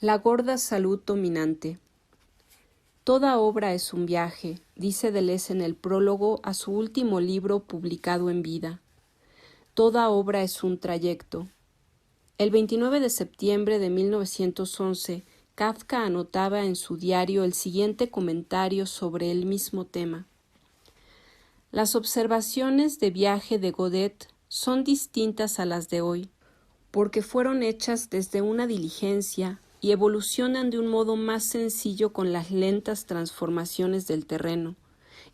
La gorda salud dominante. Toda obra es un viaje, dice Deleuze en el prólogo a su último libro publicado en vida. Toda obra es un trayecto. El 29 de septiembre de 1911, Kafka anotaba en su diario el siguiente comentario sobre el mismo tema. Las observaciones de viaje de Godet son distintas a las de hoy, porque fueron hechas desde una diligencia y evolucionan de un modo más sencillo con las lentas transformaciones del terreno,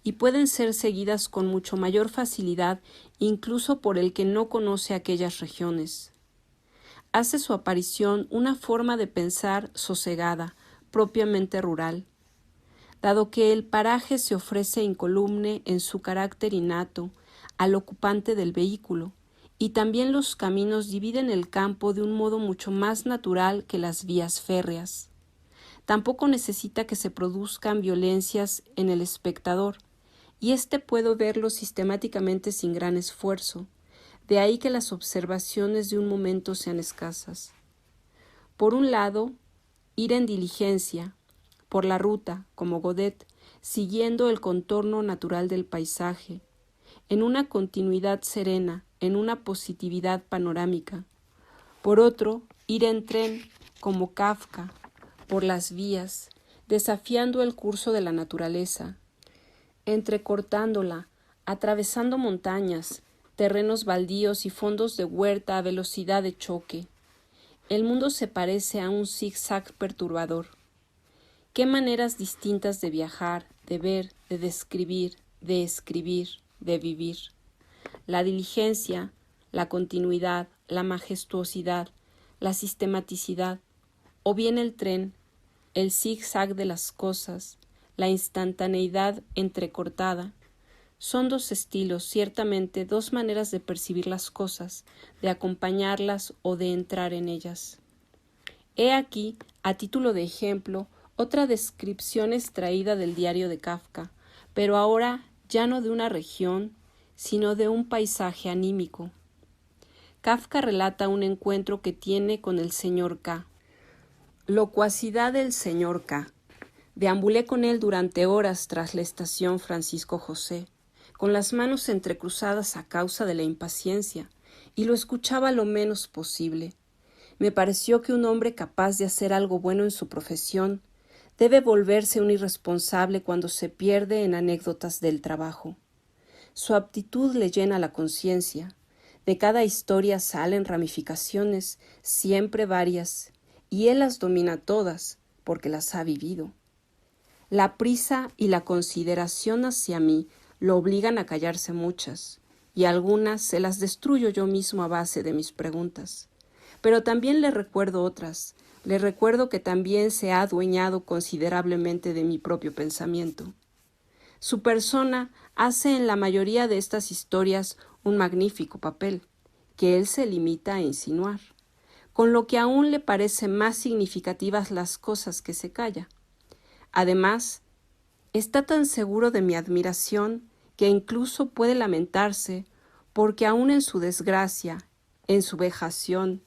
y pueden ser seguidas con mucho mayor facilidad incluso por el que no conoce aquellas regiones. Hace su aparición una forma de pensar sosegada, propiamente rural. Dado que el paraje se ofrece incolume en su carácter innato al ocupante del vehículo, y también los caminos dividen el campo de un modo mucho más natural que las vías férreas. Tampoco necesita que se produzcan violencias en el espectador, y éste puede verlo sistemáticamente sin gran esfuerzo, de ahí que las observaciones de un momento sean escasas. Por un lado, ir en diligencia, por la ruta, como Godet, siguiendo el contorno natural del paisaje, en una continuidad serena, en una positividad panorámica. Por otro, ir en tren, como Kafka, por las vías, desafiando el curso de la naturaleza, entrecortándola, atravesando montañas, terrenos baldíos y fondos de huerta a velocidad de choque. El mundo se parece a un zigzag perturbador. Qué maneras distintas de viajar, de ver, de describir, de escribir, de vivir. La diligencia, la continuidad, la majestuosidad, la sistematicidad, o bien el tren, el zigzag de las cosas, la instantaneidad entrecortada, son dos estilos, ciertamente dos maneras de percibir las cosas, de acompañarlas o de entrar en ellas. He aquí, a título de ejemplo, otra descripción extraída del diario de Kafka, pero ahora ya no de una región, sino de un paisaje anímico. Kafka relata un encuentro que tiene con el señor K. Locuacidad del señor K. Deambulé con él durante horas tras la estación Francisco José, con las manos entrecruzadas a causa de la impaciencia, y lo escuchaba lo menos posible. Me pareció que un hombre capaz de hacer algo bueno en su profesión debe volverse un irresponsable cuando se pierde en anécdotas del trabajo. Su aptitud le llena la conciencia. De cada historia salen ramificaciones, siempre varias, y él las domina todas, porque las ha vivido. La prisa y la consideración hacia mí lo obligan a callarse muchas, y algunas se las destruyo yo mismo a base de mis preguntas. Pero también le recuerdo otras, le recuerdo que también se ha adueñado considerablemente de mi propio pensamiento. Su persona hace en la mayoría de estas historias un magnífico papel, que él se limita a insinuar, con lo que aún le parecen más significativas las cosas que se calla. Además, está tan seguro de mi admiración que incluso puede lamentarse porque aún en su desgracia, en su vejación,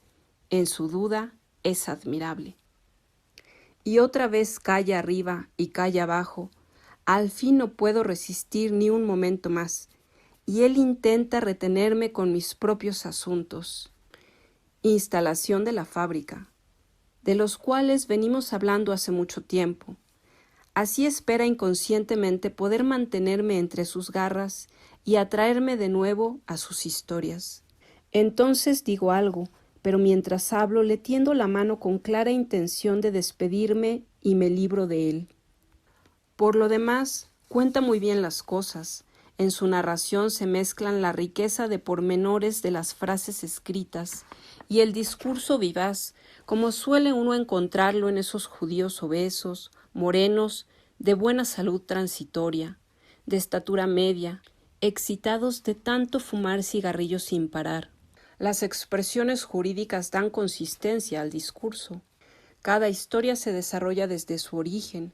en su duda, es admirable. Y otra vez calla arriba y calla abajo. Al fin no puedo resistir ni un momento más, y él intenta retenerme con mis propios asuntos. Instalación de la fábrica, de los cuales venimos hablando hace mucho tiempo. Así espera inconscientemente poder mantenerme entre sus garras y atraerme de nuevo a sus historias. Entonces digo algo, pero mientras hablo le tiendo la mano con clara intención de despedirme y me libro de él. Por lo demás, cuenta muy bien las cosas. En su narración se mezclan la riqueza de pormenores de las frases escritas y el discurso vivaz, como suele uno encontrarlo en esos judíos obesos, morenos, de buena salud transitoria, de estatura media, excitados de tanto fumar cigarrillos sin parar. Las expresiones jurídicas dan consistencia al discurso. Cada historia se desarrolla desde su origen.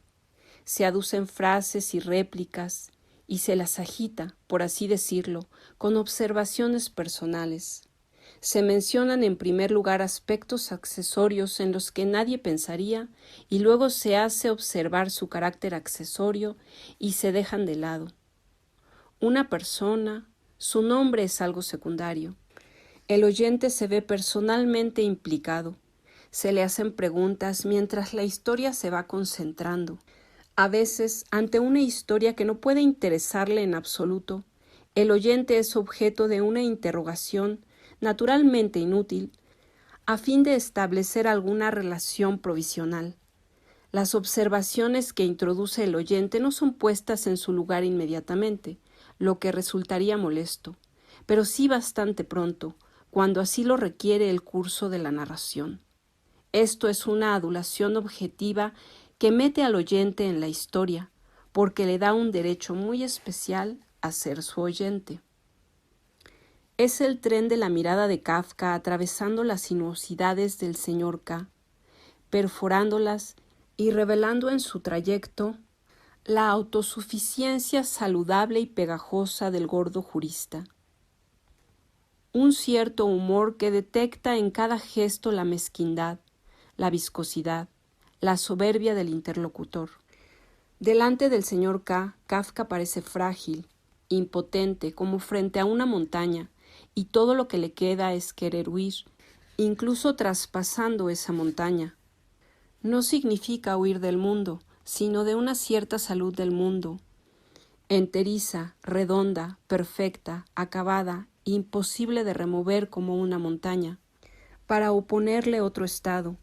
Se aducen frases y réplicas y se las agita, por así decirlo, con observaciones personales. Se mencionan en primer lugar aspectos accesorios en los que nadie pensaría y luego se hace observar su carácter accesorio y se dejan de lado. Una persona, su nombre es algo secundario. El oyente se ve personalmente implicado. Se le hacen preguntas mientras la historia se va concentrando. A veces, ante una historia que no puede interesarle en absoluto, el oyente es objeto de una interrogación naturalmente inútil, a fin de establecer alguna relación provisional. Las observaciones que introduce el oyente no son puestas en su lugar inmediatamente, lo que resultaría molesto, pero sí bastante pronto, cuando así lo requiere el curso de la narración. Esto es una adulación objetiva que mete al oyente en la historia, porque le da un derecho muy especial a ser su oyente. Es el tren de la mirada de Kafka atravesando las sinuosidades del señor K, perforándolas y revelando en su trayecto la autosuficiencia saludable y pegajosa del gordo jurista. Un cierto humor que detecta en cada gesto la mezquindad, la viscosidad, la soberbia del interlocutor. Delante del señor K, Kafka parece frágil, impotente, como frente a una montaña, y todo lo que le queda es querer huir, incluso traspasando esa montaña. No significa huir del mundo, sino de una cierta salud del mundo, enteriza, redonda, perfecta, acabada, imposible de remover como una montaña, para oponerle otro estado,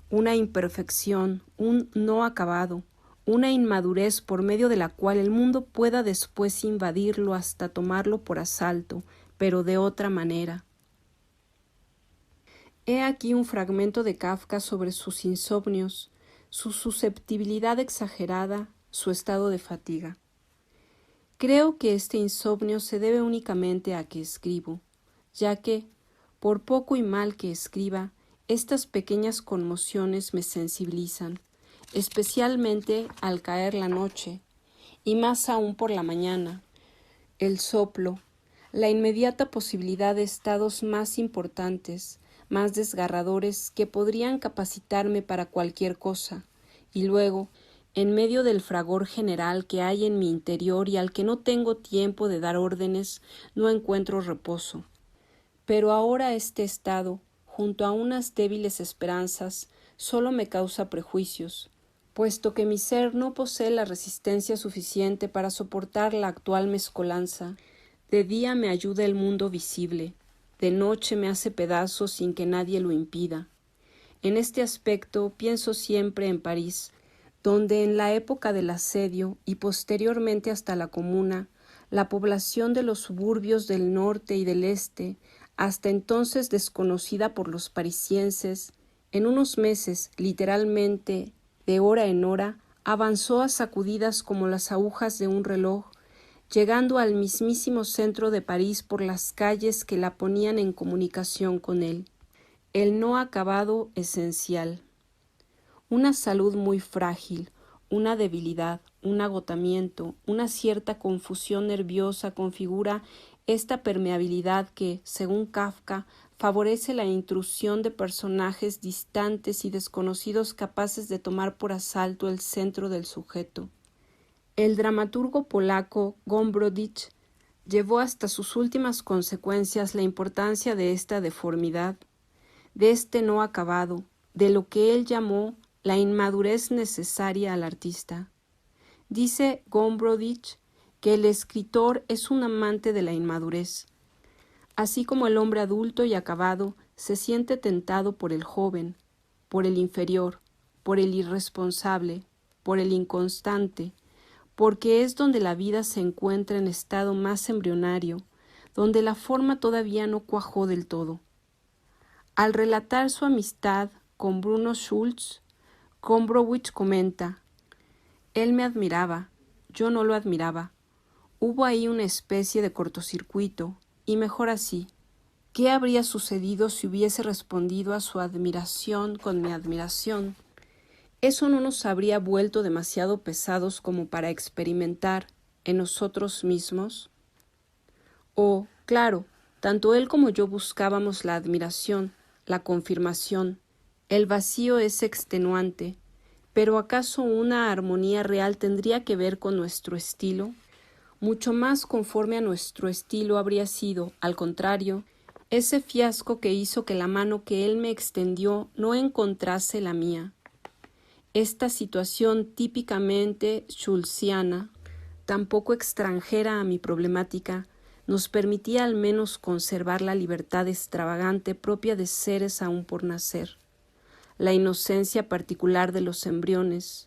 una imperfección, un no acabado, una inmadurez por medio de la cual el mundo pueda después invadirlo hasta tomarlo por asalto, pero de otra manera. He aquí un fragmento de Kafka sobre sus insomnios, su susceptibilidad exagerada, su estado de fatiga. Creo que este insomnio se debe únicamente a que escribo, ya que, por poco y mal que escriba, estas pequeñas conmociones me sensibilizan, especialmente al caer la noche, y más aún por la mañana. El soplo, la inmediata posibilidad de estados más importantes, más desgarradores que podrían capacitarme para cualquier cosa, y luego, en medio del fragor general que hay en mi interior y al que no tengo tiempo de dar órdenes, no encuentro reposo. Pero ahora este estado, junto a unas débiles esperanzas, solo me causa prejuicios, puesto que mi ser no posee la resistencia suficiente para soportar la actual mezcolanza. De día me ayuda el mundo visible, de noche me hace pedazos sin que nadie lo impida. En este aspecto pienso siempre en París, donde en la época del asedio y posteriormente hasta la Comuna, la población de los suburbios del norte y del este, hasta entonces desconocida por los parisienses, en unos meses, literalmente, de hora en hora, avanzó a sacudidas como las agujas de un reloj, llegando al mismísimo centro de París por las calles que la ponían en comunicación con él. El no acabado esencial. Una salud muy frágil, una debilidad, un agotamiento, una cierta confusión nerviosa configura esta permeabilidad que, según Kafka, favorece la intrusión de personajes distantes y desconocidos capaces de tomar por asalto el centro del sujeto. El dramaturgo polaco Gombrowicz llevó hasta sus últimas consecuencias la importancia de esta deformidad, de este no acabado, de lo que él llamó la inmadurez necesaria al artista. Dice Gombrowicz que el escritor es un amante de la inmadurez, así como el hombre adulto y acabado se siente tentado por el joven, por el inferior, por el irresponsable, por el inconstante, porque es donde la vida se encuentra en estado más embrionario, donde la forma todavía no cuajó del todo. Al relatar su amistad con Bruno Schulz, Gombrowicz comenta: él me admiraba, yo no lo admiraba. Hubo ahí una especie de cortocircuito, y mejor así. ¿Qué habría sucedido si hubiese respondido a su admiración con mi admiración? Eso no nos habría vuelto demasiado pesados como para experimentar en nosotros mismos. Oh, claro, Tanto él como yo buscábamos la admiración, la confirmación. El vacío es extenuante, pero ¿acaso una armonía real tendría que ver con nuestro estilo? Mucho más conforme a nuestro estilo habría sido, al contrario, ese fiasco que hizo que la mano que él me extendió no encontrase la mía. Esta situación típicamente schultziana, tan poco extranjera a mi problemática, nos permitía al menos conservar la libertad extravagante propia de seres aún por nacer, la inocencia particular de los embriones,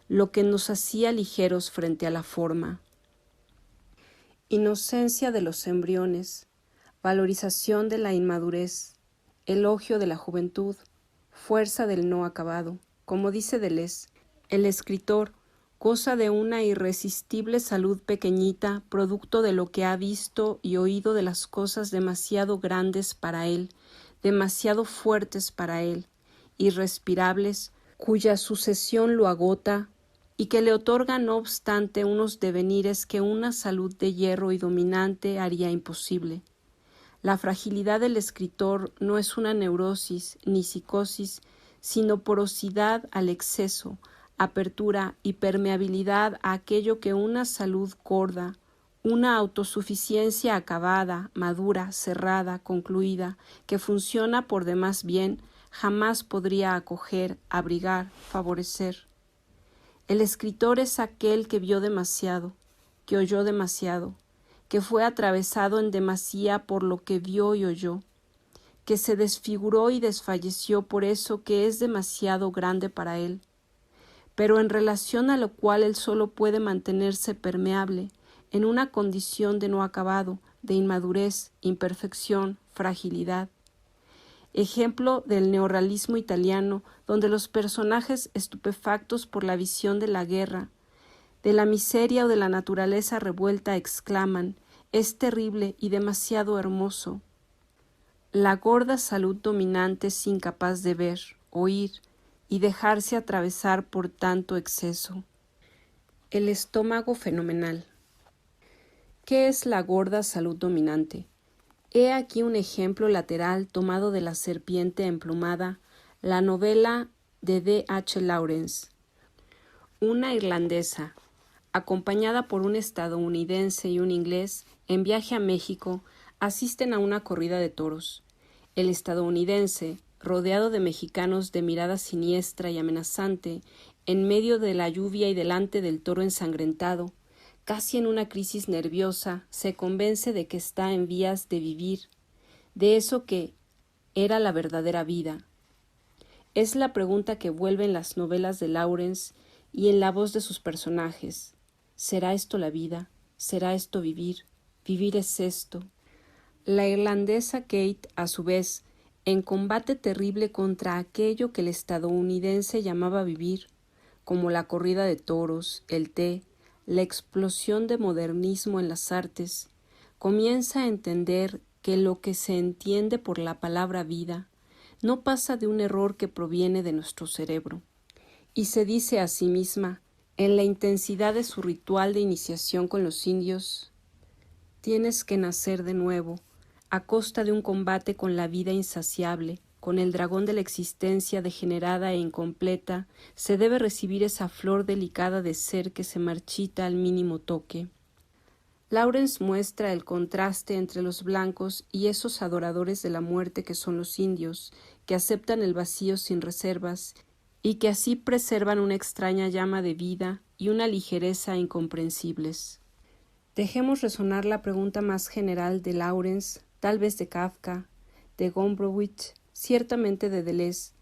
lo que nos hacía ligeros frente a la forma. Inocencia de los embriones, valorización de la inmadurez, elogio de la juventud, fuerza del no acabado. Como dice Deleuze, el escritor goza de una irresistible salud pequeñita, producto de lo que ha visto y oído de las cosas demasiado grandes para él, demasiado fuertes para él, irrespirables, cuya sucesión lo agota y que le otorga no obstante unos devenires que una salud de hierro y dominante haría imposible. La fragilidad del escritor no es una neurosis ni psicosis, sino porosidad al exceso, apertura y permeabilidad a aquello que una salud gorda, una autosuficiencia acabada, madura, cerrada, concluida, que funciona por demás bien, jamás podría acoger, abrigar, favorecer. El escritor es aquel que vio demasiado, que oyó demasiado, que fue atravesado en demasía por lo que vio y oyó, que se desfiguró y desfalleció por eso que es demasiado grande para él, pero en relación a lo cual él solo puede mantenerse permeable, en una condición de no acabado, de inmadurez, imperfección, fragilidad. Ejemplo del neorrealismo italiano, donde los personajes estupefactos por la visión de la guerra, de la miseria o de la naturaleza revuelta exclaman: «Es terrible y demasiado hermoso». La gorda salud dominante es incapaz de ver, oír y dejarse atravesar por tanto exceso. El estómago fenomenal. ¿Qué es la gorda salud dominante? He aquí un ejemplo lateral tomado de La serpiente emplumada, la novela de D. H. Lawrence. Una irlandesa, acompañada por un estadounidense y un inglés, en viaje a México, asisten a una corrida de toros. El estadounidense, rodeado de mexicanos de mirada siniestra y amenazante, en medio de la lluvia y delante del toro ensangrentado, casi en una crisis nerviosa, se convence de que está en vías de vivir, de eso que era la verdadera vida. Es la pregunta que vuelven las novelas de Lawrence y en la voz de sus personajes. ¿Será esto la vida? ¿Será esto vivir? ¿Vivir es esto? La irlandesa Kate, a su vez, en combate terrible contra aquello que el estadounidense llamaba vivir, como la corrida de toros, el té, la explosión de modernismo en las artes, comienza a entender que lo que se entiende por la palabra vida no pasa de un error que proviene de nuestro cerebro, y se dice a sí misma, en la intensidad de su ritual de iniciación con los indios: tienes que nacer de nuevo, a costa de un combate con la vida insaciable, con el dragón de la existencia degenerada e incompleta, se debe recibir esa flor delicada de ser que se marchita al mínimo toque. Lawrence muestra el contraste entre los blancos y esos adoradores de la muerte que son los indios, que aceptan el vacío sin reservas y que así preservan una extraña llama de vida y una ligereza incomprensibles. Dejemos resonar la pregunta más general de Lawrence, tal vez de Kafka, de Gombrowicz, ciertamente de Deleuze.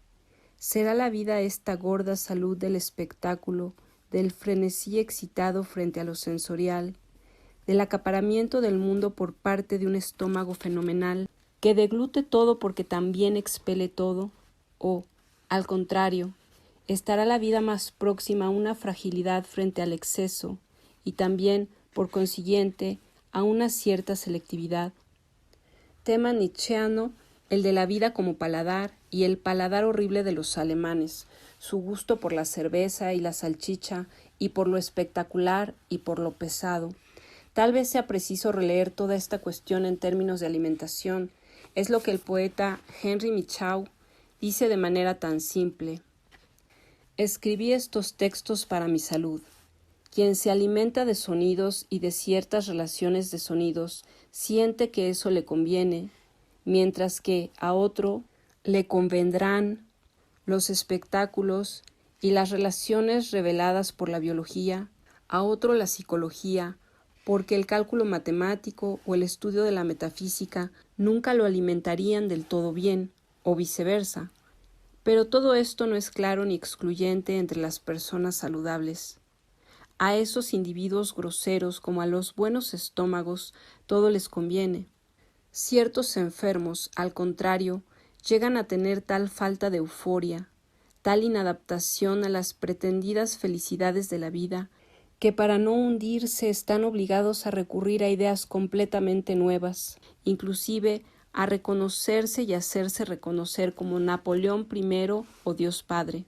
¿Será la vida esta gorda salud del espectáculo, del frenesí excitado frente a lo sensorial, del acaparamiento del mundo por parte de un estómago fenomenal que deglute todo porque también expele todo? ¿O, al contrario, estará la vida más próxima a una fragilidad frente al exceso y también, por consiguiente, a una cierta selectividad? Tema nietzscheano, el de la vida como paladar y el paladar horrible de los alemanes, su gusto por la cerveza y la salchicha y por lo espectacular y por lo pesado. Tal vez sea preciso releer toda esta cuestión en términos de alimentación. Es lo que el poeta Henry Michaux dice de manera tan simple. Escribí estos textos para mi salud. Quien se alimenta de sonidos y de ciertas relaciones de sonidos siente que eso le conviene, mientras que a otro le convendrán los espectáculos y las relaciones reveladas por la biología, a otro la psicología, porque el cálculo matemático o el estudio de la metafísica nunca lo alimentarían del todo bien, o viceversa. Pero todo esto no es claro ni excluyente entre las personas saludables. A esos individuos groseros como a los buenos estómagos todo les conviene. Ciertos enfermos, al contrario, llegan a tener tal falta de euforia, tal inadaptación a las pretendidas felicidades de la vida, que para no hundirse están obligados a recurrir a ideas completamente nuevas, inclusive a reconocerse y hacerse reconocer como Napoleón I o Dios Padre.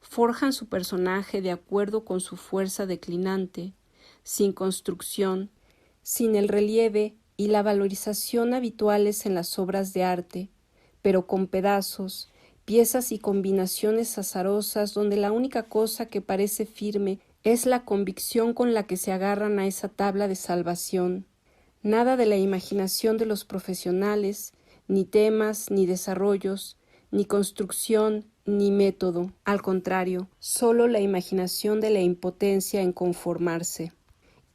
Forjan su personaje de acuerdo con su fuerza declinante, sin construcción, sin el relieve y la valorización habituales en las obras de arte, pero con pedazos, piezas y combinaciones azarosas donde la única cosa que parece firme es la convicción con la que se agarran a esa tabla de salvación. Nada de la imaginación de los profesionales, ni temas, ni desarrollos, ni construcción, ni método. Al contrario, solo la imaginación de la impotencia en conformarse.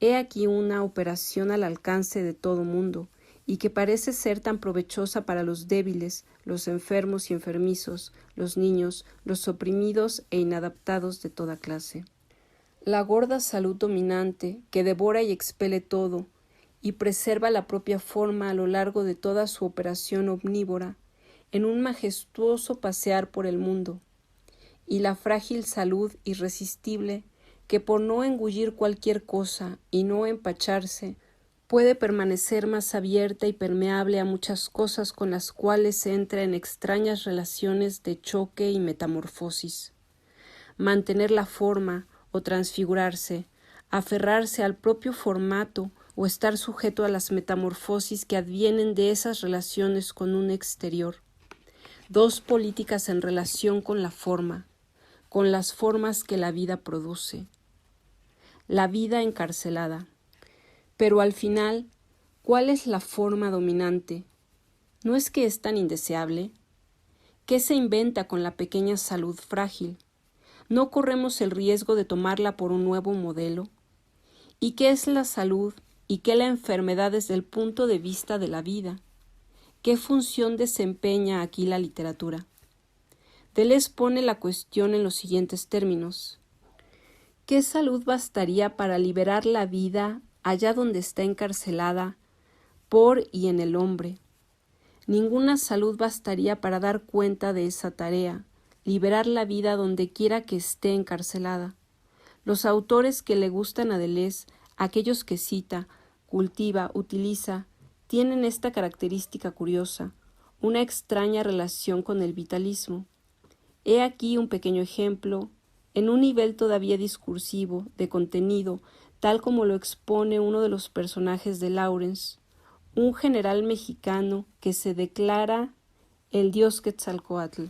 He aquí una operación al alcance de todo mundo, y que parece ser tan provechosa para los débiles, los enfermos y enfermizos, los niños, los oprimidos e inadaptados de toda clase. La gorda salud dominante, que devora y expele todo, y preserva la propia forma a lo largo de toda su operación omnívora, en un majestuoso pasear por el mundo, y la frágil salud irresistible, que por no engullir cualquier cosa y no empacharse, puede permanecer más abierta y permeable a muchas cosas con las cuales entra en extrañas relaciones de choque y metamorfosis. Mantener la forma o transfigurarse, aferrarse al propio formato o estar sujeto a las metamorfosis que advienen de esas relaciones con un exterior. Dos políticas en relación con la forma, con las formas que la vida produce. La vida encarcelada. Pero al final, ¿cuál es la forma dominante? ¿No es que es tan indeseable? ¿Qué se inventa con la pequeña salud frágil? ¿No corremos el riesgo de tomarla por un nuevo modelo? ¿Y qué es la salud y qué la enfermedad desde el punto de vista de la vida? ¿Qué función desempeña aquí la literatura? Deleuze pone la cuestión en los siguientes términos. ¿Qué salud bastaría para liberar la vida allá donde está encarcelada por y en el hombre? Ninguna salud bastaría para dar cuenta de esa tarea, liberar la vida donde quiera que esté encarcelada. Los autores que le gustan a Deleuze, aquellos que cita, cultiva, utiliza, tienen esta característica curiosa, una extraña relación con el vitalismo. He aquí un pequeño ejemplo, en un nivel todavía discursivo, de contenido, tal como lo expone uno de los personajes de Lawrence, un general mexicano que se declara el dios Quetzalcóatl.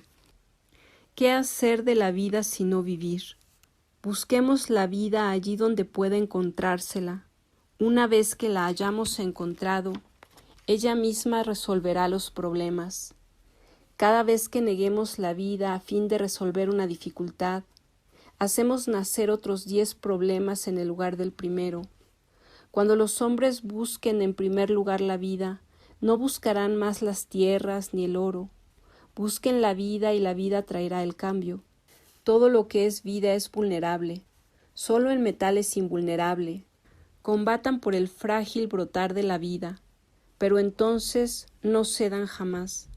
¿Qué hacer de la vida si no vivir? Busquemos la vida allí donde pueda encontrársela. Una vez que la hayamos encontrado, ella misma resolverá los problemas. Cada vez que neguemos la vida a fin de resolver una dificultad, hacemos nacer otros 10 problemas en el lugar del primero. Cuando los hombres busquen en primer lugar la vida, no buscarán más las tierras ni el oro. Busquen la vida y la vida traerá el cambio. Todo lo que es vida es vulnerable. Solo el metal es invulnerable. Combatan por el frágil brotar de la vida, pero entonces no cedan jamás.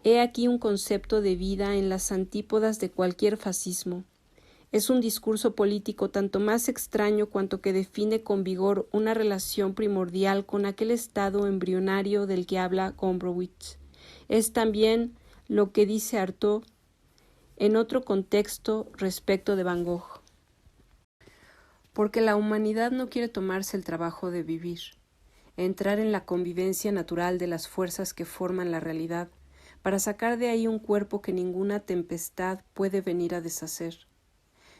He aquí un concepto de vida en las antípodas de cualquier fascismo. Es un discurso político tanto más extraño cuanto que define con vigor una relación primordial con aquel estado embrionario del que habla Gombrowicz. Es también lo que dice Artaud en otro contexto respecto de Van Gogh. porque la humanidad no quiere tomarse el trabajo de vivir, entrar en la convivencia natural de las fuerzas que forman la realidad, para sacar de ahí un cuerpo que ninguna tempestad puede venir a deshacer.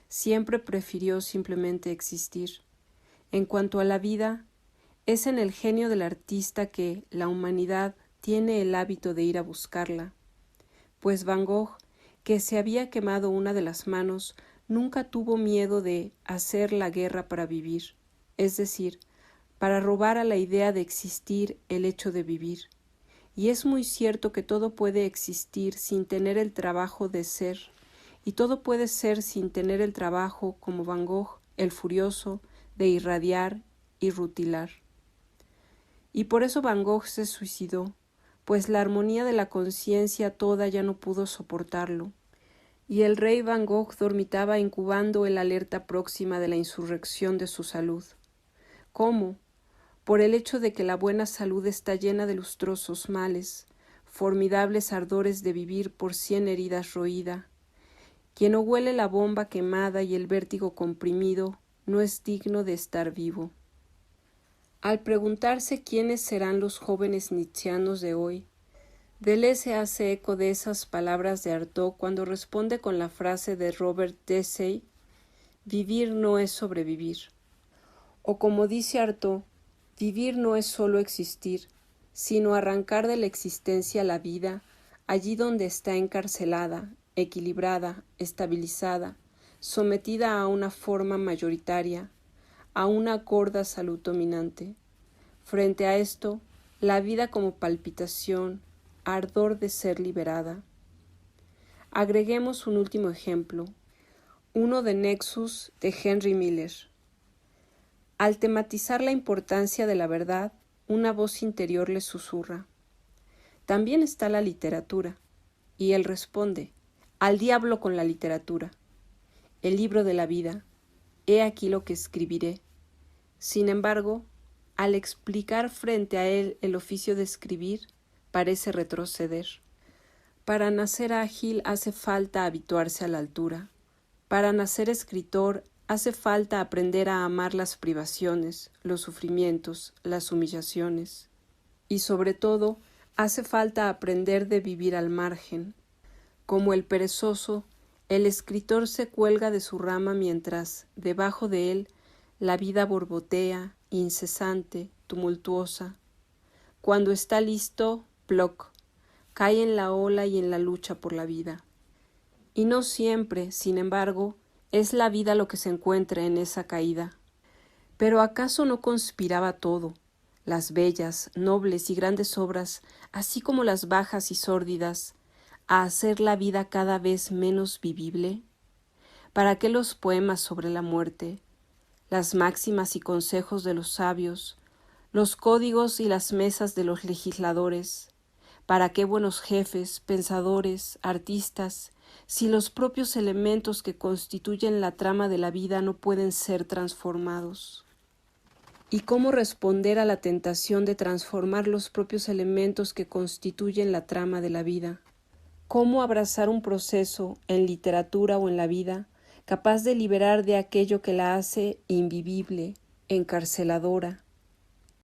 Siempre prefirió simplemente existir. En cuanto a la vida, es en el genio del artista que la humanidad tiene el hábito de ir a buscarla, pues Van Gogh, que se había quemado una de las manos, nunca tuvo miedo de hacer la guerra para vivir, es decir, para robar a la idea de existir el hecho de vivir. Y es muy cierto que todo puede existir sin tener el trabajo de ser, y todo puede ser sin tener el trabajo, como Van Gogh, el furioso, de irradiar y rutilar. Y por eso Van Gogh se suicidó, pues la armonía de la conciencia toda ya no pudo soportarlo, y el rey Van Gogh dormitaba incubando el alerta próxima de la insurrección de su salud. ¿Cómo? Por el hecho de que la buena salud está llena de lustrosos males, formidables ardores de vivir por 100 heridas roída. Quien no huele la bomba quemada y el vértigo comprimido no es digno de estar vivo. Al preguntarse quiénes serán los jóvenes nietzscheanos de hoy, Deleuze se hace eco de esas palabras de Artaud cuando responde con la frase de Robert Dessay: vivir no es sobrevivir. O como dice Artaud, vivir no es solo existir, sino arrancar de la existencia la vida allí donde está encarcelada, equilibrada, estabilizada, sometida a una forma mayoritaria, a una gorda salud dominante. Frente a esto, la vida como palpitación, ardor de ser liberada. Agreguemos un último ejemplo, uno de Nexus de Henry Miller. Al tematizar la importancia de la verdad, una voz interior le susurra: también está la literatura. Y él responde: al diablo con la literatura. El libro de la vida, he aquí lo que escribiré. Sin embargo, al explicar frente a él el oficio de escribir, parece retroceder. Para nacer ágil hace falta habituarse a la altura. Para nacer escritor hace falta aprender a amar las privaciones, los sufrimientos, las humillaciones. Y sobre todo, hace falta aprender de vivir al margen. Como el perezoso, el escritor se cuelga de su rama mientras, debajo de él, la vida borbotea, incesante, tumultuosa. Cuando está listo, ploc, cae en la ola y en la lucha por la vida. Y no siempre, sin embargo, es la vida lo que se encuentra en esa caída. Pero ¿acaso no conspiraba todo, las bellas, nobles y grandes obras, así como las bajas y sórdidas, a hacer la vida cada vez menos vivible? ¿Para qué los poemas sobre la muerte, las máximas y consejos de los sabios, los códigos y las mesas de los legisladores? ¿Para qué buenos jefes, pensadores, artistas, si los propios elementos que constituyen la trama de la vida no pueden ser transformados? ¿Y cómo responder a la tentación de transformar los propios elementos que constituyen la trama de la vida? ¿Cómo abrazar un proceso, en literatura o en la vida, capaz de liberar de aquello que la hace invivible, encarceladora,